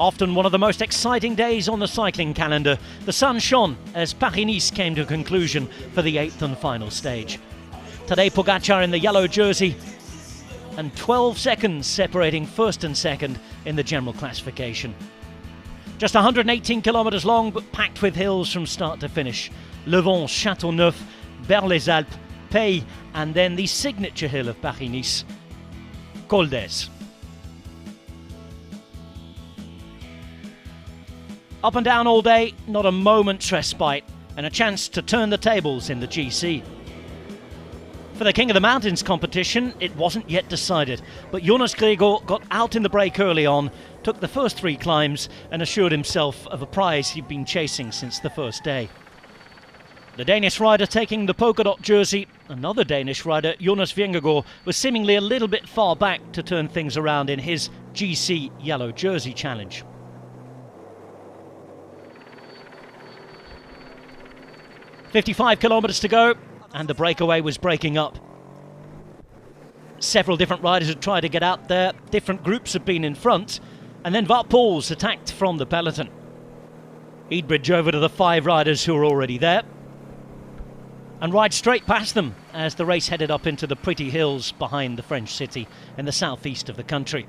Often one of the most exciting days on the cycling calendar, the sun shone as Paris-Nice came to a conclusion for the 8th and final stage. Today Pogacar in the yellow jersey, and 12 seconds separating first and second in the general classification. Just 118 kilometres long, but packed with hills from start to finish. Le Vent, Châteauneuf, Berre-les-Alpes, Pays, and then the signature hill of Paris-Nice, Col d'Èze. Up and down all day, not a moment's respite, and a chance to turn the tables in the GC. For the King of the Mountains competition, it wasn't yet decided, but Jonas Gregor got out in the break early on, took the first 3 climbs and assured himself of a prize he'd been chasing since the first day. The Danish rider taking the polka dot jersey, another Danish rider, Jonas Vingegaard, was seemingly a little bit far back to turn things around in his GC yellow jersey challenge. "55 kilometres to go, and the breakaway was breaking up. Several different riders had tried to get out there, different groups had been in front, and then Wout Poels attacked from the peloton. He'd bridge over to the 5 riders who were already there and ride straight past them as the race headed up into the pretty hills behind the French city in the southeast of the country.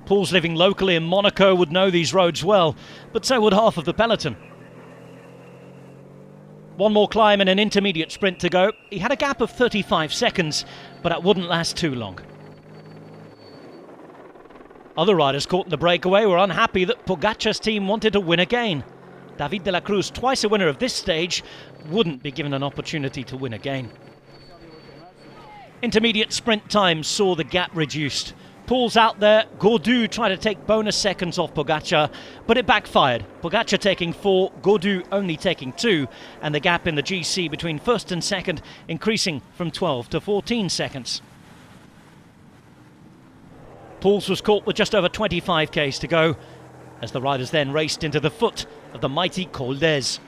Poels, living locally in Monaco, would know these roads well, but so would half of the peloton. One more climb and an intermediate sprint to go. He had a gap of 35 seconds, but that wouldn't last too long. Other riders caught in the breakaway were unhappy that Pogacar's team wanted to win again. David de la Cruz, twice a winner of this stage, wouldn't be given an opportunity to win again. Intermediate sprint times saw the gap reduced. Poels out there, Gaudu tried to take bonus seconds off Pogacar, but it backfired. Pogacar taking 4, Gaudu only taking 2, and the gap in the GC between first and second increasing from 12 to 14 seconds. Poels was caught with just over 25 k's to go, as the riders then raced into the foot of the mighty Col d'Èze.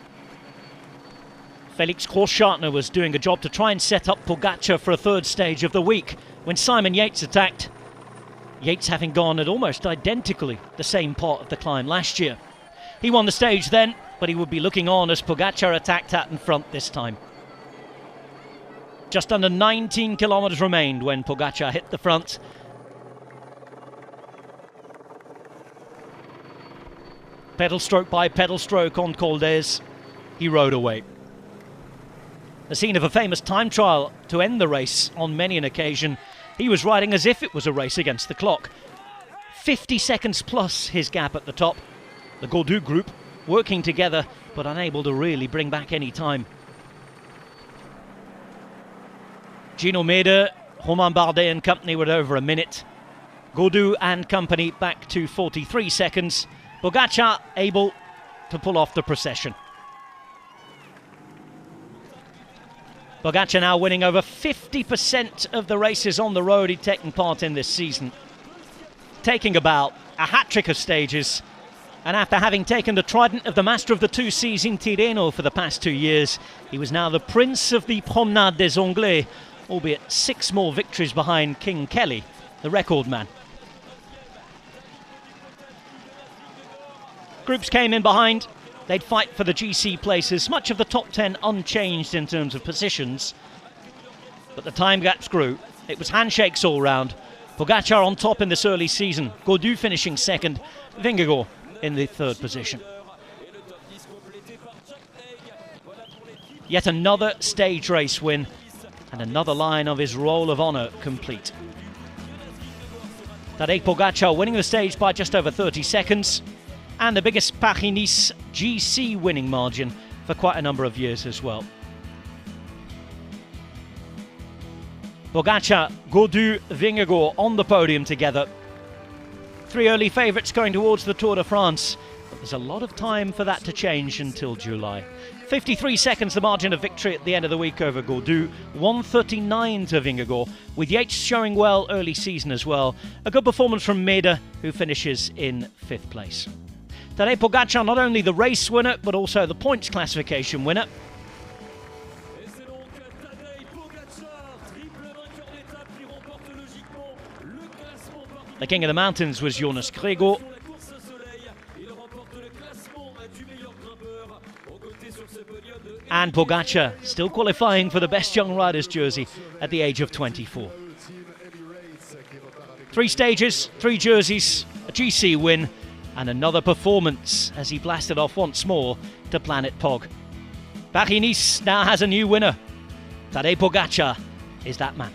Felix Großschartner was doing a job to try and set up Pogacar for a 3rd stage of the week when Simon Yates attacked. Yates having gone at almost identically the same part of the climb last year. He won the stage then, but he would be looking on as Pogacar attacked out in front this time. Just under 19 kilometres remained when Pogacar hit the front. Pedal stroke by pedal stroke on Col d'Èze, he rode away. The scene of a famous time trial to end the race on many an occasion. He was riding as if it was a race against the clock. 50 seconds plus his gap at the top. The Gaudu group working together but unable to really bring back any time. Gino Mäder, Romain Bardet and company were over a minute. Gaudu and company back to 43 seconds. Pogacar able to pull off the procession. Pogacar now winning over 50% of the races on the road he'd taken part in this season. Taking about a hat-trick of stages, and after having taken the trident of the Master of the 2 Seas in Tirreno for the past 2 years, he was now the Prince of the Promenade des Anglais, albeit 6 more victories behind King Kelly, the record man. Groups came in behind. They'd fight for the GC places, much of the top 10 unchanged in terms of positions. But the time gaps grew. It was handshakes all round. Pogacar on top in this early season. Gaudu finishing second. Vingegaard in the 3rd position. Yet another stage race win and another line of his Roll of Honour complete. Tadej Pogacar winning the stage by just over 30 seconds. And the biggest Paris-Nice GC winning margin for quite a number of years as well. Pogacar, Gaudu, Vingegaard on the podium together. 3 early favourites going towards the Tour de France, but there's a lot of time for that to change until July. 53 seconds the margin of victory at the end of the week over Gaudu, 1:39 to Vingegaard, with Yates showing well early season as well. A good performance from Mäder, who finishes in 5th place. Tadej Pogacar, not only the race winner, but also the points classification winner. The king of the mountains was Jonas Grego. And Pogacar still qualifying for the best young riders jersey at the age of 24. 3 stages, 3 jerseys, a GC win, and another performance as he blasted off once more to Planet Pog. Paris-Nice now has a new winner. Tadej Pogacar is that man.